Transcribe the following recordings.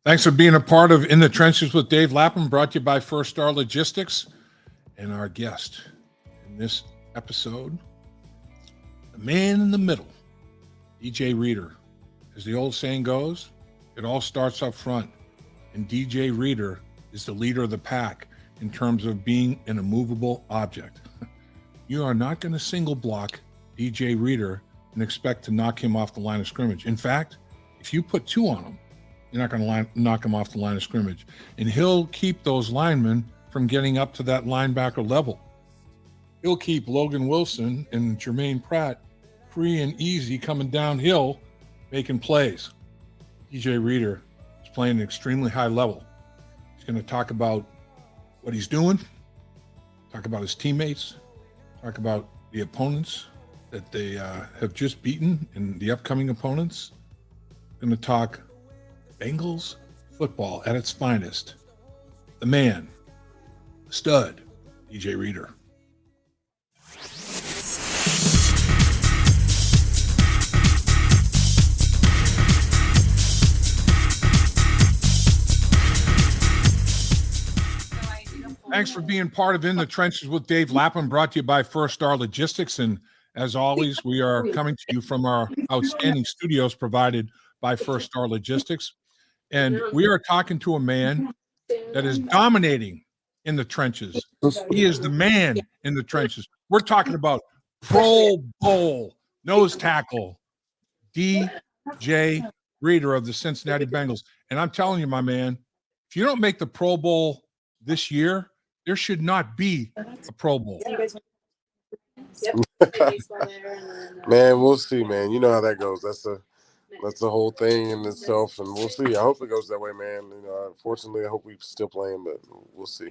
Thanks for being a part of In the Trenches with Dave Lapham, brought to you by First Star Logistics. And our guest in this episode, the man in the middle, DJ Reader. As the old saying goes, it all starts up front. And DJ Reader is the leader of the pack in terms of being an immovable object. You are not going to single block DJ Reader and expect to knock him off the line of scrimmage. In fact, if you put two on him, you're not going to knock him off the line of scrimmage. And he'll keep those linemen from getting up to that linebacker level. He'll keep Logan Wilson and Jermaine Pratt free and easy coming downhill, making plays. DJ Reader is playing at an extremely high level. He's going to talk about what he's doing, talk about his teammates, talk about the opponents that they have just beaten and the upcoming opponents. Going to talk Bengals football at its finest. The man, the stud, DJ Reader. Thanks for being part of In the Trenches with Dave Lapham, brought to you by First Star Logistics. And as always, we are coming to you from our outstanding studios provided by First Star Logistics. And we are talking to a man that is dominating in the trenches. He is the man in the trenches. We're talking about Pro Bowl nose tackle, DJ Reader of the Cincinnati Bengals. And I'm telling you, my man, if you don't make the Pro Bowl this year, there should not be a Pro Bowl. Man, we'll see, man. You know how that goes. That's the whole thing in itself, and we'll see. I hope it goes that way, man. Unfortunately, I hope we still playing, but we'll see.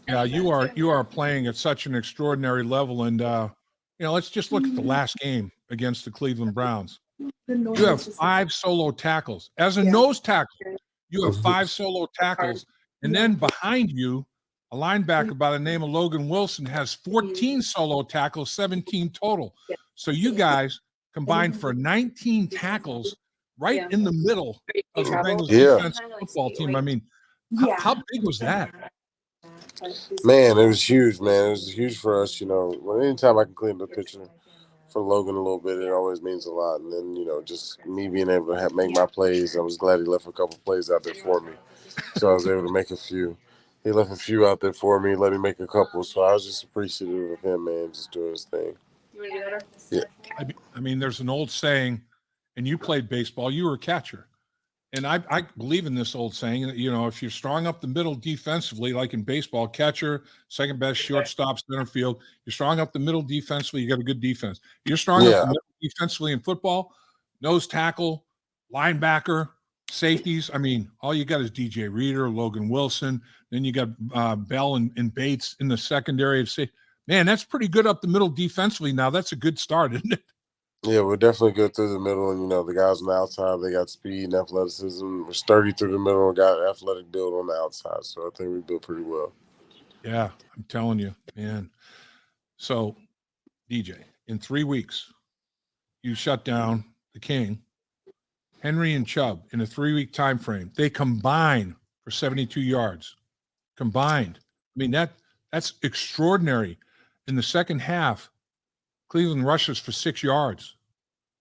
Yeah, you are playing at such an extraordinary level, and let's just look at the last game against the Cleveland Browns. You have 5 solo tackles as a nose tackle. You have 5 solo tackles, and then behind you, a linebacker by the name of Logan Wilson has 14 solo tackles, 17 total. So you guys combined for 19 tackles right in the middle of the Bengals defensive football team. I mean, how big was that? Man, it was huge, man. It was huge for us, anytime I can clean the picture for Logan a little bit, it always means a lot. And then, just me being able to make my plays, I was glad he left a couple plays out there for me. So I was able to make a few. He left a few out there for me, let me make a couple. So I was just appreciative of him, man, just doing his thing. You want to do that? Yeah. I mean, there's an old saying, and you played baseball, you were a catcher. And I believe in this old saying that, if you're strong up the middle defensively, like in baseball, catcher, second best, shortstop, center field, you're strong up the middle defensively, you got a good defense. You're strong up the middle defensively in football, nose tackle, linebacker, safeties. I mean, all you got is DJ Reader, Logan Wilson. Then you got Bell and Bates in the secondary. Man, that's pretty good up the middle defensively. Now that's a good start, isn't it? Yeah, we're definitely good through the middle. And, the guys on the outside, they got speed and athleticism. We're sturdy through the middle and got athletic build on the outside. So I think we built pretty well. Yeah, I'm telling you, man. So, DJ, in 3 weeks, you shut down the King, Henry and Chubb in a 3-week time frame. They combine for 72 yards. Combined. I mean, that's extraordinary. In the second half, Cleveland rushes for 6 yards.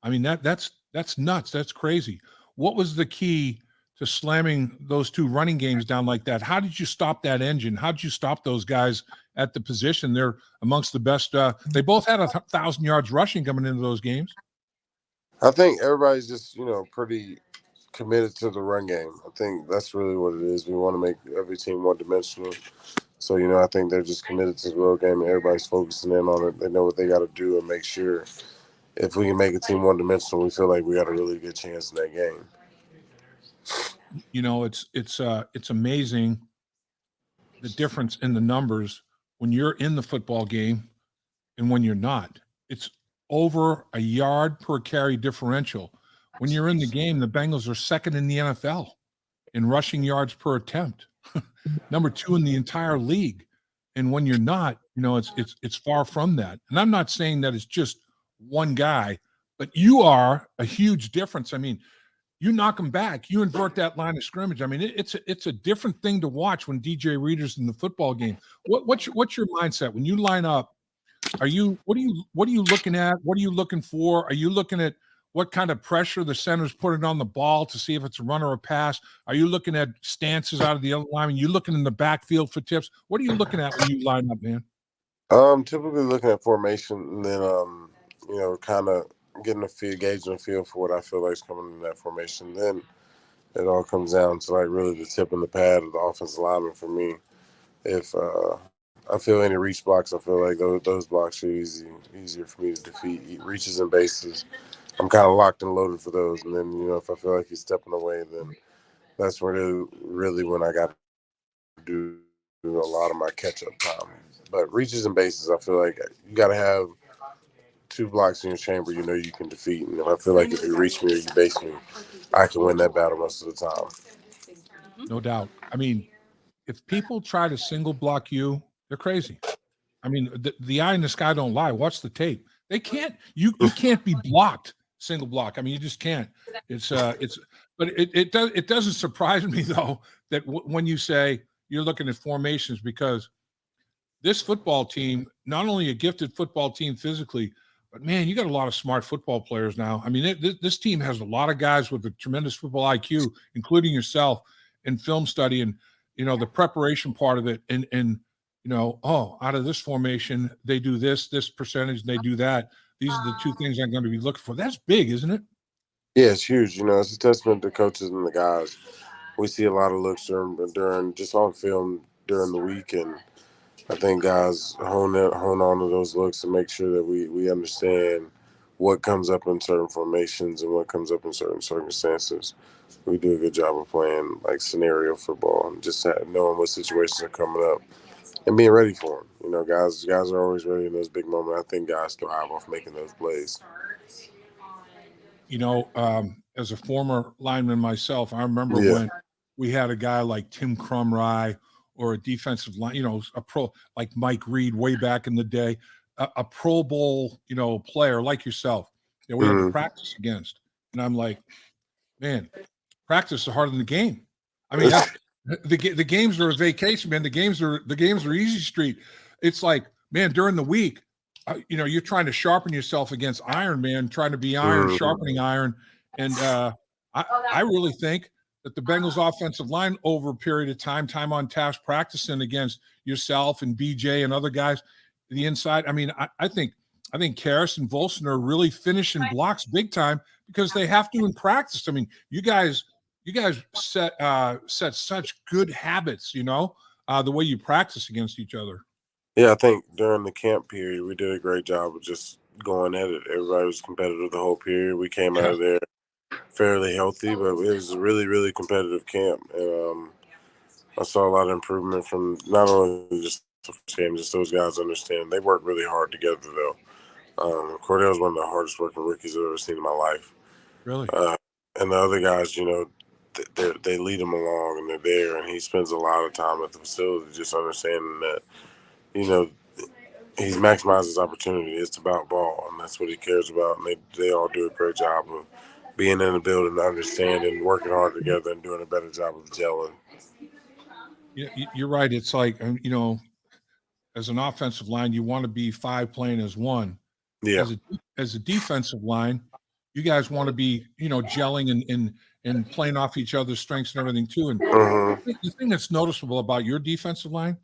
I mean, that's nuts. That's crazy. What was the key to slamming those 2 running games down like that? How did you stop that engine? How did you stop those guys at the position? They're amongst the best. They both had 1,000 yards rushing coming into those games. I think everybody's just, pretty committed to the run game. I think that's really what it is. We want to make every team one-dimensional. So, I think they're just committed to the road game, and everybody's focusing in on it. They know what they got to do and make sure if we can make a team one-dimensional, we feel like we got a really good chance in that game. It's amazing the difference in the numbers when you're in the football game and when you're not. It's over a yard per carry differential. When you're in the game, the Bengals are second in the NFL in rushing yards per attempt, number 2 in the entire league. And when you're not, it's far from that. And I'm not saying that it's just one guy, but you are a huge difference. I mean, you knock them back, you invert that line of scrimmage. I mean, it's a different thing to watch when DJ Reader's in the football game. What's your mindset when you line up? What are you looking at? What are you looking for? Are you looking at what kind of pressure the center's putting on the ball to see if it's a run or a pass? Are you looking at stances out of the other line? Are you looking in the backfield for tips? What are you looking at when you line up, man? Typically looking at formation and then kind of getting a feel, gauging a feel for what I feel like is coming in that formation. Then it all comes down to like really the tip and the pad of the offensive lineman for me. If I feel any reach blocks, I feel like those blocks are easier for me to defeat. Reaches and bases, I'm kind of locked and loaded for those. And then if I feel like he's stepping away, then that's really when I got to do a lot of my catch up time. But reaches and bases, I feel like you got to have two blocks in your chamber you can defeat. And if I feel like if you reach me or you base me, I can win that battle most of the time. No doubt. I mean, if people try to single block you, they're crazy. I mean, the eye in the sky don't lie. Watch the tape. They can't. You can't be blocked single block. I mean, you just can't. It's. But it doesn't surprise me though that when you say you're looking at formations because this football team, not only a gifted football team physically, but man, you got a lot of smart football players now. I mean, this team has a lot of guys with a tremendous football IQ, including yourself, in film study and the preparation part of it. And out of this formation, they do this percentage, and they do that. These are the two things I'm going to be looking for. That's big, isn't it? Yeah, it's huge. It's a testament to coaches and the guys. We see a lot of looks during just on film during the week, and I think guys hone on to those looks and make sure that we understand what comes up in certain formations and what comes up in certain circumstances. We do a good job of playing like scenario football and just knowing what situations are coming up and being ready for them. Guys are always ready in those big moments. I think guys thrive off making those plays. As a former lineman myself, I remember Yeah. when we had a guy like Tim Crumry or a defensive line, a pro like Mike Reed way back in the day, a Pro Bowl, player like yourself that we had to Mm-hmm. practice against. And I'm like, man, practice is harder than the game. I mean, the games are a vacation, man. The games are easy street. It's like, man, during the week, you're trying to sharpen yourself against iron, man, trying to be iron, sharpening iron. And I really think that the Bengals offensive line over a period of time on task, practicing against yourself and BJ and other guys, the inside. I mean, I think Karras and Volson are really finishing blocks big time because they have to in practice. I mean, you guys set such good habits, the way you practice against each other. Yeah, I think during the camp period, we did a great job of just going at it. Everybody was competitive the whole period. We came out Yeah. of there fairly healthy, but it was a really, really competitive camp. And I saw a lot of improvement from not only just the first game, just those guys understand. They work really hard together, though. Cordell's one of the hardest working rookies I've ever seen in my life. Really. Uh, and the other guys, they lead him along and they're there. And he spends a lot of time at the facility just understanding that, you know, he's maximized his opportunity. It's about ball, and that's what he cares about. And they all do a great job of being in the building, understanding, working hard together, and doing a better job of gelling. Yeah, you're right. It's like, as an offensive line, you want to be five playing as one. Yeah. As a defensive line, you guys want to be, gelling and playing off each other's strengths and everything too. And Mm-hmm. the thing that's noticeable about your defensive line,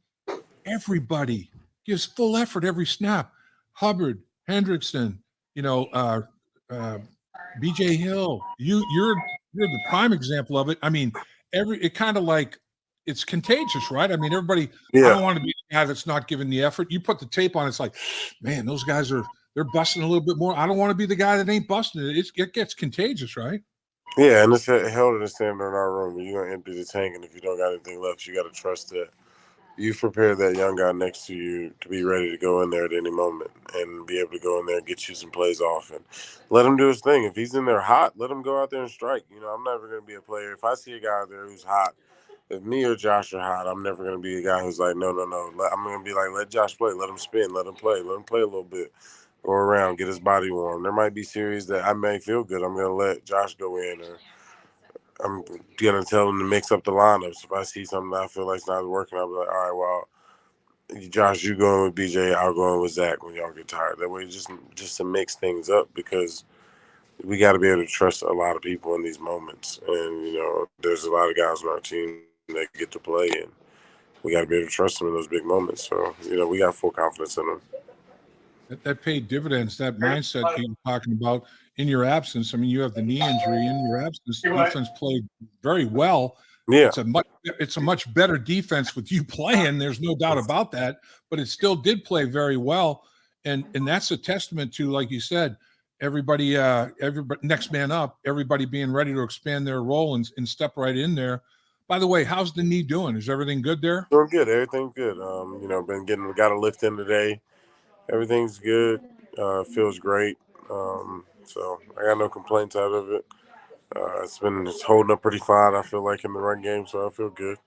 everybody gives full effort every snap. Hubbard, Hendrickson, you know, uh, BJ Hill, you're the prime example of it. I mean, it kind of like it's contagious, right? I mean, everybody. I Yeah. don't want to be the guy that's not giving the effort. You put the tape on, it's like, man, those guys they're busting a little bit more. I don't want to be the guy that ain't busting it. It gets contagious, right? Yeah, and it's held in the standard in our room. You're gonna empty the tank, and if you don't got anything left, you got to trust that you've prepared that young guy next to you to be ready to go in there at any moment and be able to go in there and get you some plays off and let him do his thing. If he's in there hot, let him go out there and strike. I'm never going to be a player. If I see a guy out there who's hot, if me or Josh are hot, I'm never going to be a guy who's like, no, no, no. I'm going to be like, let Josh play. Let him spin. Let him play. Let him play a little bit. Go around, get his body warm. There might be series that I may feel good. I'm going to let Josh go in or I'm gonna tell them to mix up the lineups. If I see something that I feel like's not working, I'll be like, all right, well, Josh, you going with BJ, I'll go in with Zach when y'all get tired. That way, just to mix things up, because we got to be able to trust a lot of people in these moments. And there's a lot of guys on our team that get to play, and we got to be able to trust them in those big moments. So we got full confidence in them. That paid dividends. That mindset you're talking about in your absence. I mean, you have the knee injury in your absence. Defense played very well. Yeah, It's a much better defense with you playing. There's no doubt about that. But it still did play very well, and that's a testament to, like you said, everybody next man up, everybody being ready to expand their role and step right in there. By the way, how's the knee doing? Is everything good there? doing good. Everything's good. Got a lift in today. Everything's good. Feels great. So I got no complaints out of it. It's holding up pretty fine. I feel like in the run game, so I feel good.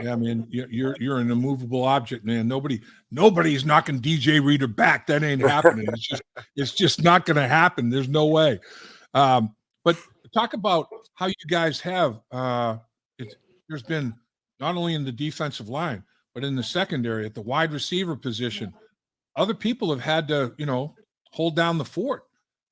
Yeah, man, you're an immovable object, man. Nobody's knocking DJ Reader back. That ain't happening. It's just not going to happen. There's no way. But talk about how you guys have. There's been not only in the defensive line, but in the secondary at the wide receiver position. Other people have had to, hold down the fort.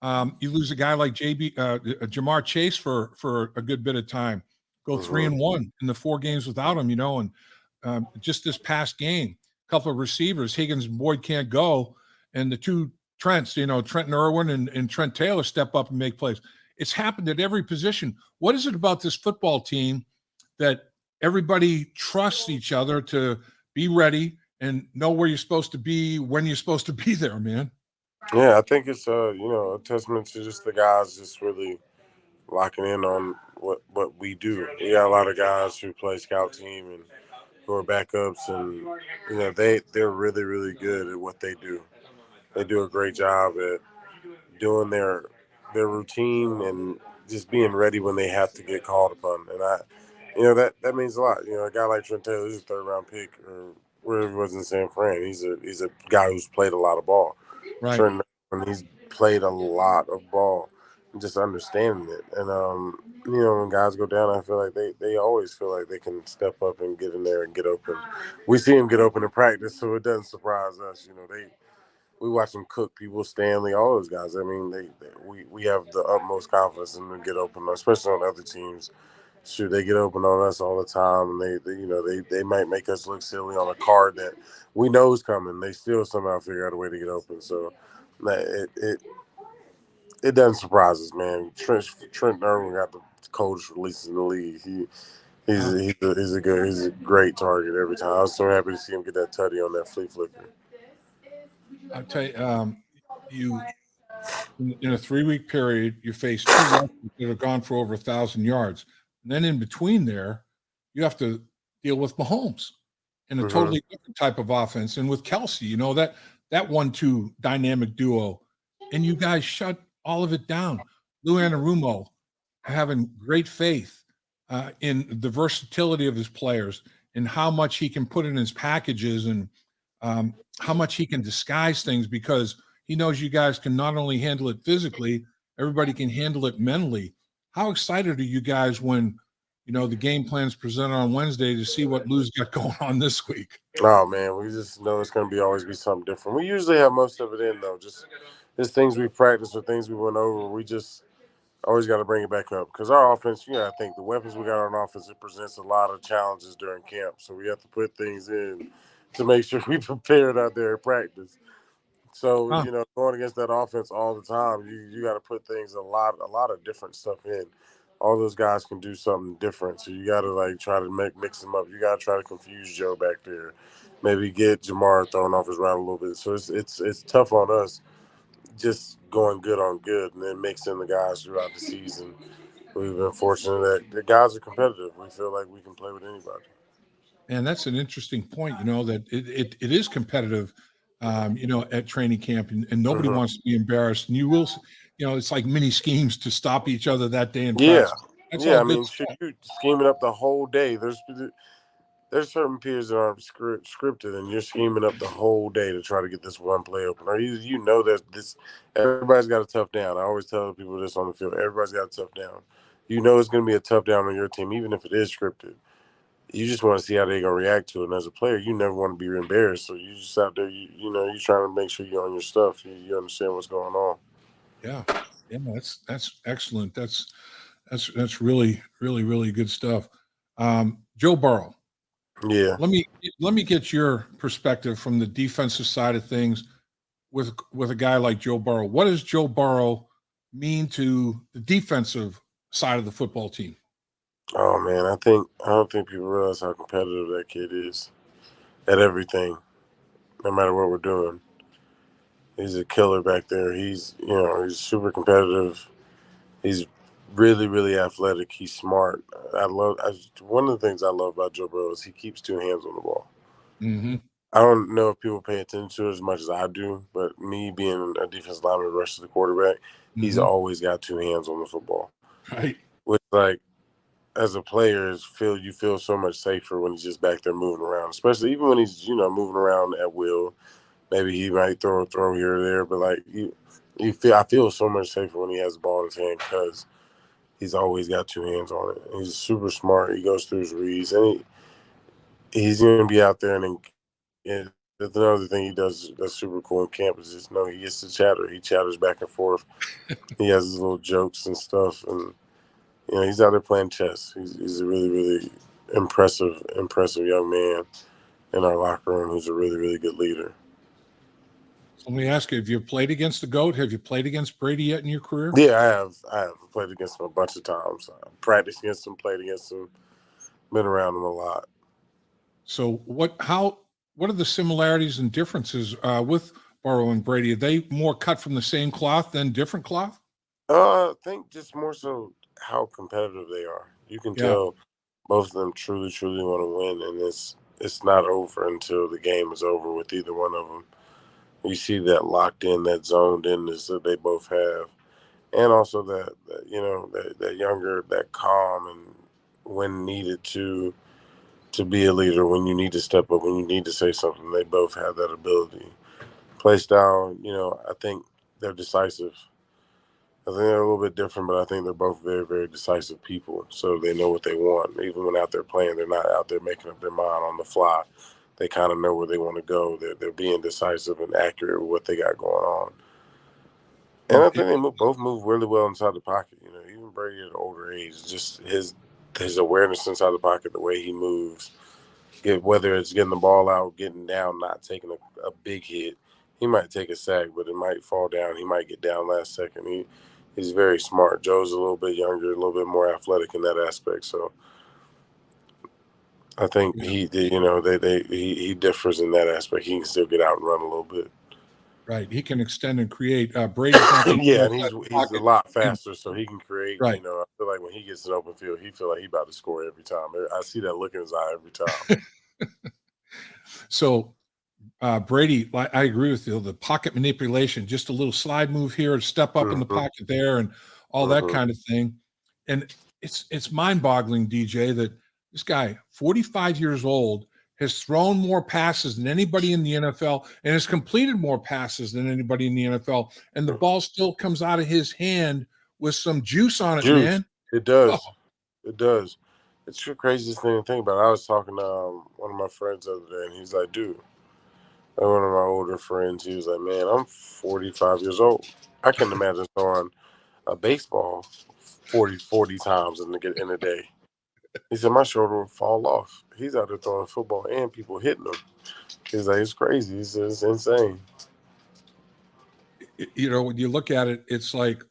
You lose a guy like Jamar Chase for a good bit of time. Go Mm-hmm. 3-1 in the 4 games without him, and just this past game, a couple of receivers, Higgins and Boyd can't go, and the two Trents, Trenton Irwin and Trent Taylor step up and make plays. It's happened at every position. What is it about this football team that everybody trusts each other to be ready and know where you're supposed to be when you're supposed to be there, man? Yeah, I think it's a testament to just the guys just really locking in on what we do. We got a lot of guys who play scout team and who are backups, and they're really really good at what they do. They do a great job at doing their routine and just being ready when they have to get called upon. And that means a lot. A guy like Trent Taylor, he's a third round pick, or wherever he was in San Fran. He's a guy who's played a lot of ball. Right. Trent, and he's played a lot of ball, and just understanding it. And when guys go down, I feel like they always feel like they can step up and get in there and get open. We see him get open in practice, so it doesn't surprise us. We watch them cook people, Stanley, all those guys. I mean, we have the utmost confidence in them to get open, especially on other teams. Shoot, they get open on us all the time, and they might make us look silly on a card that we know is coming. They still somehow figure out a way to get open. So it doesn't surprise us, man. Trent Irwin got the coldest releases in the league. He's a great target every time. I was so happy to see him get that tutty on that flea flicker. I'll tell you, you in a 3-week period, you face two rushers that have gone for over 1,000 yards, and then in between there, you have to deal with Mahomes in a Mm-hmm. totally different type of offense, and with Kelsey, that 1-2 dynamic duo, and you guys shut all of it down. Lou Anarumo having great faith in the versatility of his players and how much he can put in his packages and how much he can disguise things because he knows you guys can not only handle it physically, everybody can handle it mentally. How excited are you guys when the game plan's presented on Wednesday to see what Lou's got going on this week? Oh man, we just know it's gonna always be something different. We usually have most of it in though. Just things we practiced or things we went over. We just always got to bring it back up because our offense. I think the weapons we got on offense, it presents a lot of challenges during camp. So we have to put things in to make sure we prepared out there at practice. So Huh. going against that offense all the time, you got to put things a lot of different stuff in. All those guys can do something different, so you got to try to mix them up. You got to try to confuse Joe back there, maybe get Jamar thrown off his route a little bit. So it's tough on us, just going good on good, and then mixing the guys throughout the season. We've been fortunate that the guys are competitive. We feel like we can play with anybody. And that's an interesting point, that it is competitive, at training camp, and nobody Mm-hmm. wants to be embarrassed. And you will, it's like mini schemes to stop each other that day in Yeah, practice. That's yeah. all I good mean, shoot, stuff. you scheming up the whole day. There's certain periods that aren't scripted, and you're scheming up the whole day to try to get this one play open. Or you know that this everybody's got a tough down. I always tell people this on the field. Everybody's got a tough down. You know it's going to be a tough down on your team, even if it is scripted. You just want to see how they're going to react to it. And as a player, you never want to be embarrassed. So you just out there, you're trying to make sure you're on your stuff. You understand what's going on. Yeah. Yeah. That's excellent. That's really, really, really good stuff. Joe Burrow. Yeah. Let me get your perspective from the defensive side of things with a guy like Joe Burrow. What does Joe Burrow mean to the defensive side of the football team? Oh man, I don't think people realize how competitive that kid is at everything, no matter what we're doing. He's a killer back there. He's super competitive. He's really, really athletic. He's smart. One of the things I love about Joe Burrow is he keeps two hands on the ball. Mm-hmm. I don't know if people pay attention to it as much as I do, but me being a defensive lineman versus the quarterback, he's Mm-hmm. always got two hands on the football. Right. Which, like, as a player, you feel so much safer when he's just back there moving around, especially even when he's moving around at will. Maybe he might throw a throw here or there, but like I feel so much safer when he has the ball in his hand because he's always got two hands on it. He's super smart. He goes through his reads, and he's going to be out there. And that's another thing he does that's super cool in camp is just he gets to chatter. He chatters back and forth. He has his little jokes and stuff, and he's out there playing chess. He's a really, really impressive young man in our locker room who's a really, really good leader. So let me ask you: have you played against the GOAT? Have you played against Brady yet in your career? Yeah, I have. I have played against him a bunch of times. I practiced against him, played against him, been around him a lot. So what are the similarities and differences with Burrow and Brady? Are they more cut from the same cloth than different cloth? I think just more so how competitive they are. You can Yeah. tell both of them truly, truly want to win, and it's not over until the game is over with either one of them. You see that locked in, that zoned inness that they both have, and also that younger, that calm, and when needed to be a leader, when you need to step up, when you need to say something, they both have that ability. Play style, I think they're decisive. I think they're a little bit different, but I think they're both very, very decisive people. So they know what they want. Even when out there playing, they're not out there making up their mind on the fly. They kind of know where they want to go. They're being decisive and accurate with what they got going on. And I Well, think they both move really well inside the pocket. Even Brady at an older age, just his awareness inside the pocket, the way he moves, whether it's getting the ball out, getting down, not taking a big hit. He might take a sack, but it might fall down. He might get down last second. He's very smart. Joe's a little bit younger, a little bit more athletic in that aspect. So I think yeah, he differs in that aspect. He can still get out and run a little bit. right. He can extend and create. Brady's not going to go Yeah, and inside the he's a pocket. lot And faster, so he can create. right. I feel like when he gets an open field, he feel like he about to score every time. I see that look in his eye every time. So Brady, I agree with you. The pocket manipulation, just a little slide move here, step up in the Mm-hmm. pocket there, and all that Mm-hmm. kind of thing. And it's mind-boggling, DJ, that this guy, 45 years old, has thrown more passes than anybody in the NFL and has completed more passes than anybody in the NFL. And the ball still comes out of his hand with some juice on it, Juice. man. It Oh, does. It does. It's the craziest thing to think about. I was talking to one of my friends the other day, and he's like, dude, one of my older friends, he was like, man, I'm 45 years old. I can imagine throwing a baseball 40 times in a day. He said, my shoulder would fall off. He's out there throwing football and people hitting him. He's like, it's crazy. He said, it's insane. when you look at it, it's like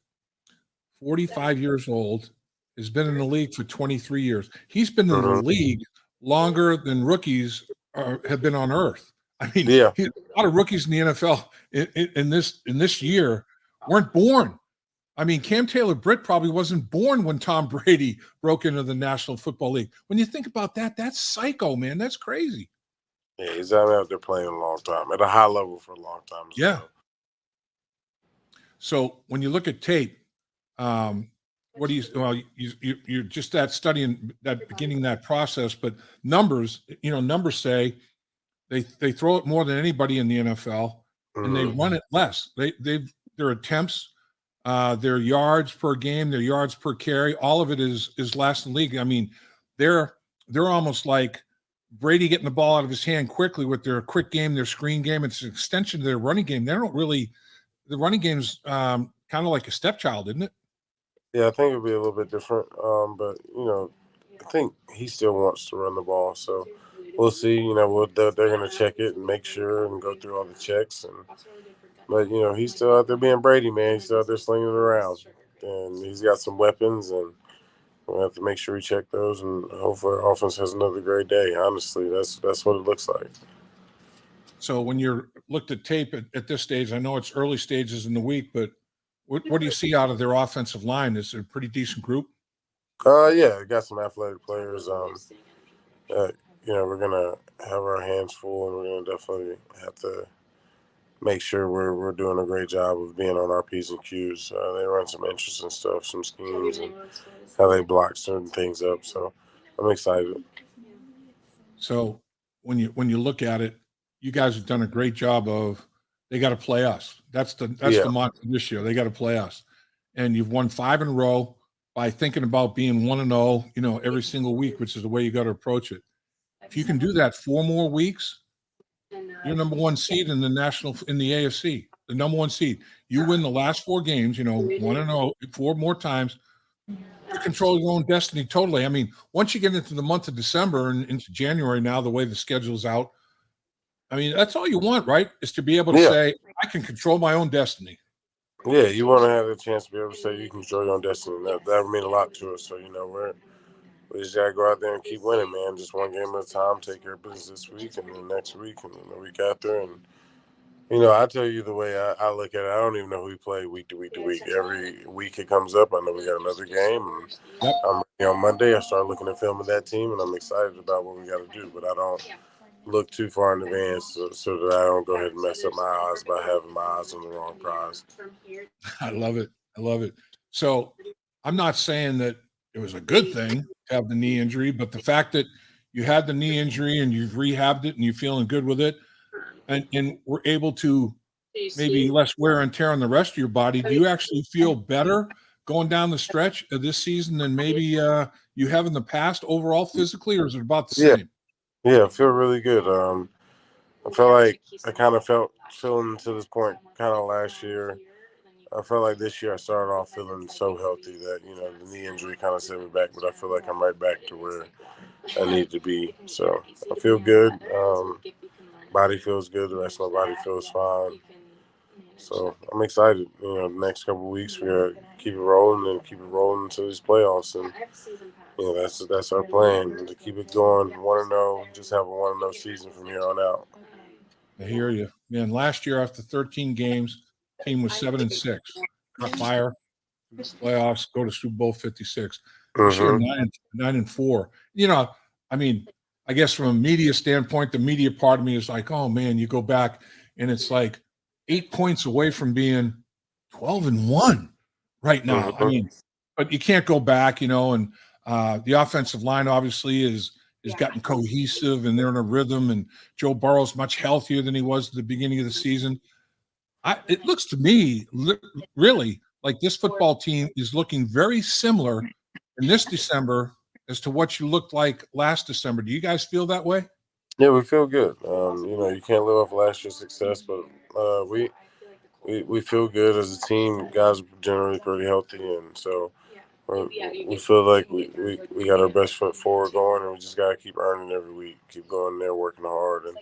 45 years old, has been in the league for 23 years. He's been in the Mm-hmm. league longer than rookies have been on earth. I mean, Yeah. a lot of rookies in the NFL in this year weren't born. I mean, Cam Taylor-Britt probably wasn't born when Tom Brady broke into the National Football League. When you think about that, that's psycho, man. That's crazy. Yeah, he's out there playing a long time, at a high level for a long time as Yeah. well. So when you look at tape, what do you're just that studying that beginning that process, but numbers say they throw it more than anybody in the NFL and they Mm-hmm. run it less. Their attempts Their yards per game, their yards per carry, all of it is last in the league. I mean, they're almost like Brady getting the ball out of his hand quickly with their quick game, their screen game. It's an extension of their running game. They don't really the running game's kind of like a stepchild, isn't it? Yeah, I think it'll be a little bit different. But I think he still wants to run the ball. So we'll see. They're going to check it and make sure and go through all the checks. But he's still out there being Brady, man. He's still out there slinging it around, and he's got some weapons, and we'll have to make sure we check those, and hopefully our offense has another great day. Honestly, that's what it looks like. So when you're looked at tape at this stage, I know it's early stages in the week, but what do you see out of their offensive line? Is it a pretty decent group? Yeah, got some athletic players. Uh, we're gonna have our hands full, and we're gonna definitely have to make sure we're doing a great job of being on our P's and Q's. They run some interesting stuff, some schemes, and how they block certain things up. So I'm excited. So when you look at it, you guys have done a great job of they got to play us. That's Yeah, the mantra this year. They got to play us, and you've won 5 in a row by thinking about being 1-0, every single week, which is the way you got to approach it. If you can do that 4 more weeks, you're number one seed in the AFC, the number one seed. You win the last 4 games, 1-0, 4 more times. You control your own destiny totally. I mean, once you get into the month of December and into January now, the way the schedule's out, I mean, that's all you want, right? Is to be able to yeah, say, I can control my own destiny. yeah. You want to have the chance to be able to say you can control your own destiny. That would mean a lot to us. So we just gotta go out there and keep winning, man. Just one game at a time. Take care of business this week, and then next week, and then the week after, and I tell you the way I look at it. I don't even know who we play week to week to week. Every week it comes up, I know we got another game. And Yep. on Monday, I start looking at film of that team, and I'm excited about what we got to do. But I don't look too far in advance so that I don't go ahead and mess up my odds by having my eyes on the wrong prize. I love it. I love it. So I'm not saying that it was a good thing to have the knee injury, but the fact that you had the knee injury and you've rehabbed it and you're feeling good with it, and we're able to maybe less wear and tear on the rest of your body, do you actually feel better going down the stretch of this season than maybe you have in the past overall physically, or is it about the Yeah, same? yeah, I feel really good. I feel like I kind of felt feeling to this point kind of last year. I felt like this year I started off feeling so healthy that the knee injury kind of set me back, but I feel like I'm right back to where I need to be. So I feel good. Body feels good. The rest of my body feels fine. So I'm excited. The next couple of weeks we're gonna keep it rolling and keep it rolling until these playoffs, and that's our plan to keep it going. 1-0, just have a 1-0 season from here on out. I hear you, man. Last year, after 13 games, team was 7-6. Caught fire, playoffs, go to Super Bowl 56. This year, Mm-hmm. 9-4. I mean, I guess from a media standpoint, the media part of me is like, oh man, you go back and it's like 8 points away from being 12-1 right now. I Mm-hmm. mean, but you can't go back, and the offensive line obviously is gotten cohesive and they're in a rhythm. And Joe Burrow's much healthier than he was at the beginning of the season. It looks to me really like this football team is looking very similar in this December as to what you looked like last December. Do you guys feel that way? Yeah, we feel good. You can't live off last year's success, but we feel good as a team. Guys are generally pretty healthy, and so we feel like we got our best foot forward going, and we just got to keep earning every week, keep going there, working hard, and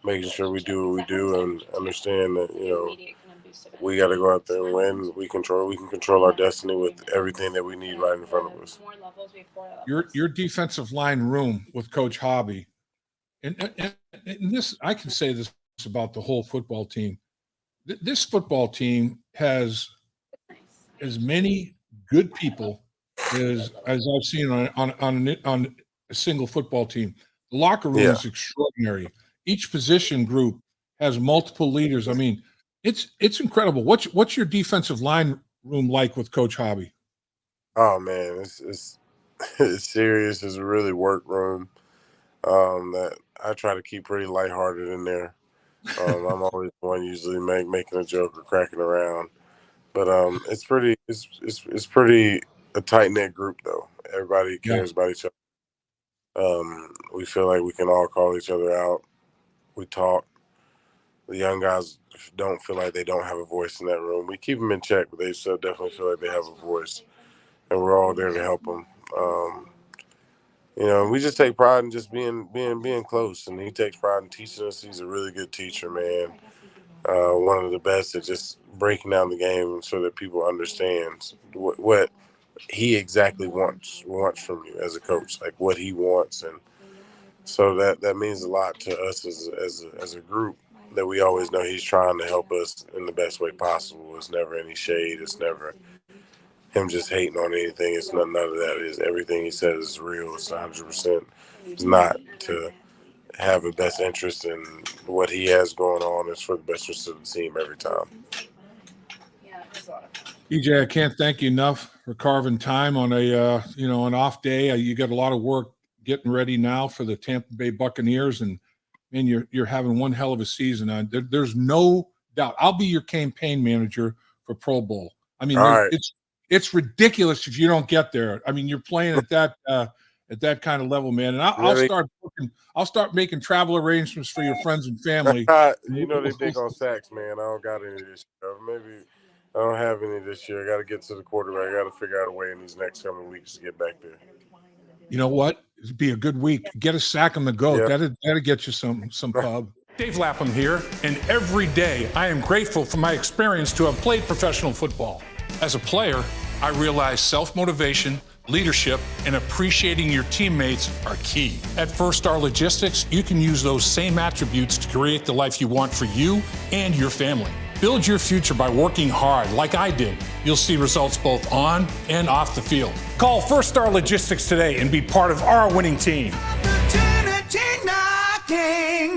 making sure we do what we do, and understand that we got to go out there and win. We can control our destiny with everything that we need right in front of us. Your defensive line room with Coach Hobby, and this I can say this about the whole football team. This football team has as many good people as I've seen on a single football team. The locker room Yeah. is extraordinary. Each position group has multiple leaders. I mean, it's incredible. What's your defensive line room like with Coach Hobby? Oh man, it's it's serious. It's a really work room that I try to keep pretty lighthearted in there. I'm always the one usually making a joke or cracking around. But it's pretty a tight knit group though. Everybody Yeah. cares about each other. We feel like we can all call each other out. We talk. The young guys don't feel like they don't have a voice in that room. We keep them in check, but they still definitely feel like they have a voice, and we're all there to help them. We just take pride in just being close, and he takes pride in teaching us. He's a really good teacher, man. One of the best at just breaking down the game so that people understand what he exactly wants from you as a coach, like what he wants, and so that means a lot to us as a group. That we always know he's trying to help us in the best way possible. It's never any shade. It's never him just hating on anything. It's none of that. It's everything he says is real. It's 100%. It's not to have a best interest in what he has going on. It's for the best interest of the team every time. EJ, I can't thank you enough for carving time on an off day. You got a lot of work getting ready now for the Tampa Bay Buccaneers, and man, you're having one hell of a season. There's no doubt. I'll be your campaign manager for Pro Bowl. I mean, it's ridiculous if you don't get there. I mean, you're playing at that kind of level, man. And I'll start making travel arrangements for your friends and family. They big on sacks, man. I don't got any this year. Maybe I don't have any this year. I got to get to the quarterback. I got to figure out a way in these next coming weeks to get back there. You know what? It'd be a good week. Get a sack on the go. Yeah. That'll get you some pub. Dave Lapham here, and every day I am grateful for my experience to have played professional football. As a player, I realize self-motivation, leadership, and appreciating your teammates are key. At First Star Logistics, you can use those same attributes to create the life you want for you and your family. Build your future by working hard like I did. You'll see results both on and off the field. Call First Star Logistics today and be part of our winning team. Opportunity knocking.